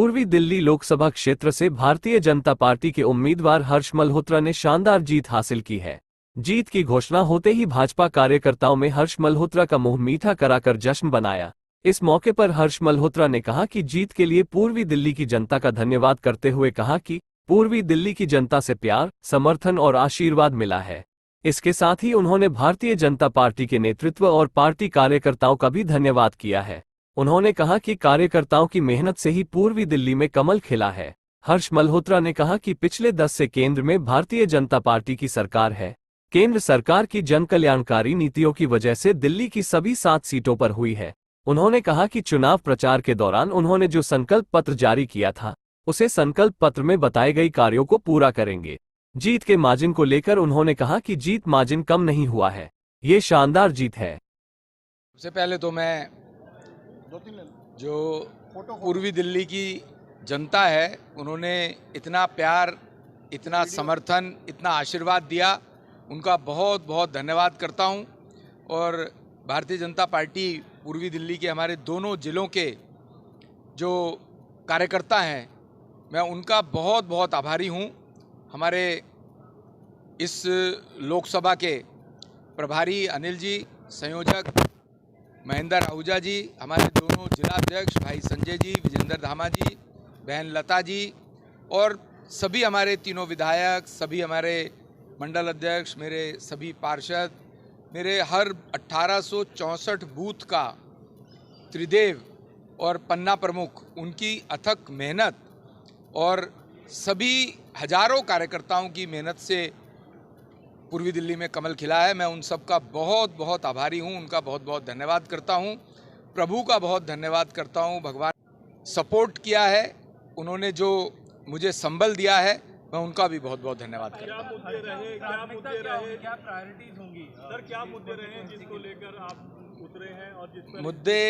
पूर्वी दिल्ली लोकसभा क्षेत्र से भारतीय जनता पार्टी के उम्मीदवार हर्ष मल्होत्रा ने शानदार जीत हासिल की है। जीत की घोषणा होते ही भाजपा कार्यकर्ताओं में हर्ष मल्होत्रा का मुंह मीठा कराकर जश्न बनाया। इस मौके पर हर्ष मल्होत्रा ने कहा कि जीत के लिए पूर्वी दिल्ली की जनता का धन्यवाद करते हुए कहा कि पूर्वी दिल्ली की जनता से प्यार, समर्थन और आशीर्वाद मिला है। इसके साथ ही उन्होंने भारतीय जनता पार्टी के नेतृत्व और पार्टी कार्यकर्ताओं का भी धन्यवाद किया है। उन्होंने कहा कि कार्यकर्ताओं की मेहनत से ही पूर्वी दिल्ली में कमल खिला है। हर्ष मल्होत्रा ने कहा कि पिछले 10 से केंद्र में भारतीय जनता पार्टी की सरकार है। केंद्र सरकार की जन कल्याणकारी नीतियों की वजह से दिल्ली की सभी 7 सीटों पर हुई है। उन्होंने कहा कि चुनाव प्रचार के दौरान उन्होंने जो संकल्प पत्र जारी किया था, उसे संकल्प पत्र में बताए गए कार्यों को पूरा करेंगे। जीत के मार्जिन को लेकर उन्होंने कहा कि जीत मार्जिन कम नहीं हुआ है, ये शानदार जीत है। सबसे पहले तो मैं जो पूर्वी दिल्ली की जनता है, उन्होंने इतना प्यार, इतना समर्थन, इतना आशीर्वाद दिया, उनका बहुत बहुत धन्यवाद करता हूं। और भारतीय जनता पार्टी पूर्वी दिल्ली के हमारे दोनों जिलों के जो कार्यकर्ता हैं, मैं उनका बहुत बहुत आभारी हूं। हमारे इस लोकसभा के प्रभारी अनिल जी, संयोजक महेंद्र आहूजा जी, हमारे दोनों जिलाध्यक्ष भाई संजय जी, विजेंद्र धामा जी, बहन लता जी और सभी हमारे तीनों विधायक, सभी हमारे मंडल अध्यक्ष, मेरे सभी पार्षद, मेरे हर 1864 बूथ का त्रिदेव और पन्ना प्रमुख, उनकी अथक मेहनत और सभी हजारों कार्यकर्ताओं की मेहनत से पूर्वी दिल्ली में कमल खिला है। मैं उन सब का बहुत बहुत आभारी हूं, उनका बहुत बहुत धन्यवाद करता हूं। प्रभु का बहुत धन्यवाद करता हूं। भगवान सपोर्ट किया है, उन्होंने जो मुझे संबल दिया है, मैं उनका भी बहुत बहुत धन्यवाद करता हूं। क्या प्रायोरिटीज होंगी सर, क्या मुद्दे रहे जिसको लेकर आप उतरे हैं और जिस पर मुद्दे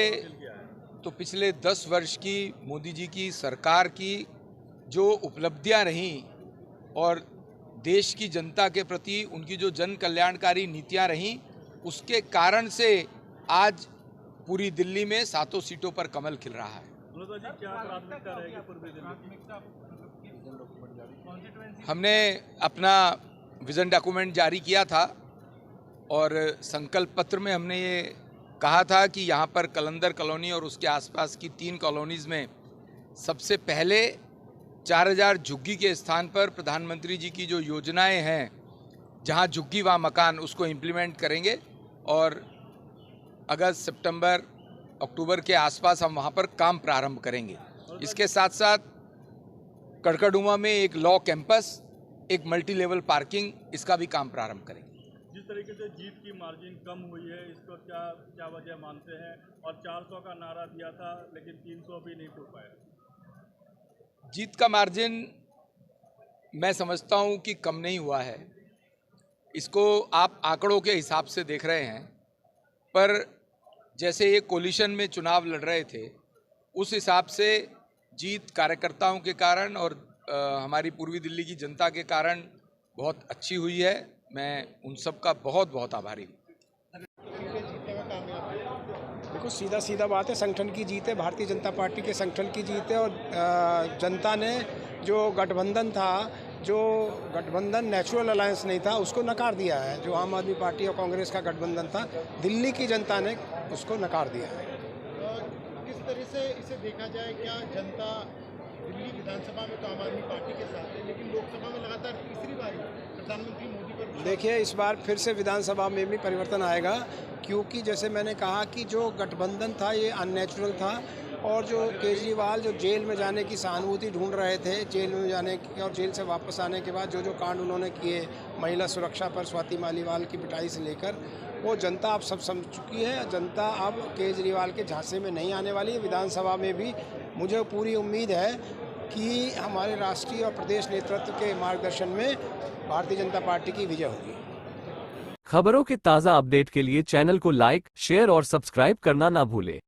तो पिछले 10 वर्ष की मोदी जी की सरकार की जो उपलब्धियां रहीं और देश की जनता के प्रति उनकी जो जन कल्याणकारी नीतियां रहीं, उसके कारण से आज पूरी दिल्ली में 7 सीटों पर कमल खिल रहा है। हमने अपना विजन डॉक्यूमेंट जारी किया था और संकल्प पत्र में हमने ये कहा था कि यहाँ पर कलंदर कॉलोनी और उसके आसपास की 3 कॉलोनीज़ में सबसे पहले 4000 झुग्गी के स्थान पर प्रधानमंत्री जी की जो योजनाएं हैं, जहां झुग्गी वहाँ मकान, उसको इम्प्लीमेंट करेंगे और अगस्त, सितंबर, अक्टूबर के आसपास हम वहां पर काम प्रारंभ करेंगे। इसके साथ साथ कड़कड़डुमा में एक लॉ कैंपस, एक मल्टी लेवल पार्किंग, इसका भी काम प्रारंभ करेंगे। जिस तरीके से जीत की मार्जिन कम हुई है, इसको क्या वजह मानते हैं? और 400 का नारा दिया था लेकिन 300 भी नहीं टूट पाया। जीत का मार्जिन मैं समझता हूं कि कम नहीं हुआ है। इसको आप आंकड़ों के हिसाब से देख रहे हैं, पर जैसे ये कोलिशन में चुनाव लड़ रहे थे, उस हिसाब से जीत कार्यकर्ताओं के कारण और हमारी पूर्वी दिल्ली की जनता के कारण बहुत अच्छी हुई है। मैं उन सब का बहुत बहुत आभारी हूँ। देखो, सीधा सीधा बात है, संगठन की जीत है, भारतीय जनता पार्टी के संगठन की जीत है। और जनता ने जो गठबंधन था, जो गठबंधन नेचुरल अलायंस नहीं था, उसको नकार दिया है। जो आम आदमी पार्टी और कांग्रेस का गठबंधन था, दिल्ली की जनता ने उसको नकार दिया है। किस तरह से इसे देखा जाए, क्या जनता दिल्ली विधानसभा में तो आम आदमी पार्टी के साथ है, लेकिन लोकसभा में लगातार तीसरी बार प्रधानमंत्री मोदी पर देखिए, इस बार फिर से विधानसभा में भी परिवर्तन आएगा, क्योंकि जैसे मैंने कहा कि जो गठबंधन था ये अननेचुरल था। और जो केजरीवाल जो जेल में जाने की सहानुभूति ढूंढ रहे थे, जेल में जाने की और जेल से वापस आने के बाद जो कांड उन्होंने किए, महिला सुरक्षा पर स्वाति मालीवाल की पिटाई से लेकर, वो जनता अब सब समझ चुकी है। जनता अब केजरीवाल के झांसे में नहीं आने वाली है। विधानसभा में भी मुझे पूरी उम्मीद है कि हमारे राष्ट्रीय और प्रदेश नेतृत्व के मार्गदर्शन में भारतीय जनता पार्टी की विजय होगी। खबरों के ताज़ा अपडेट के लिए चैनल को लाइक, शेयर और सब्सक्राइब करना ना भूलें।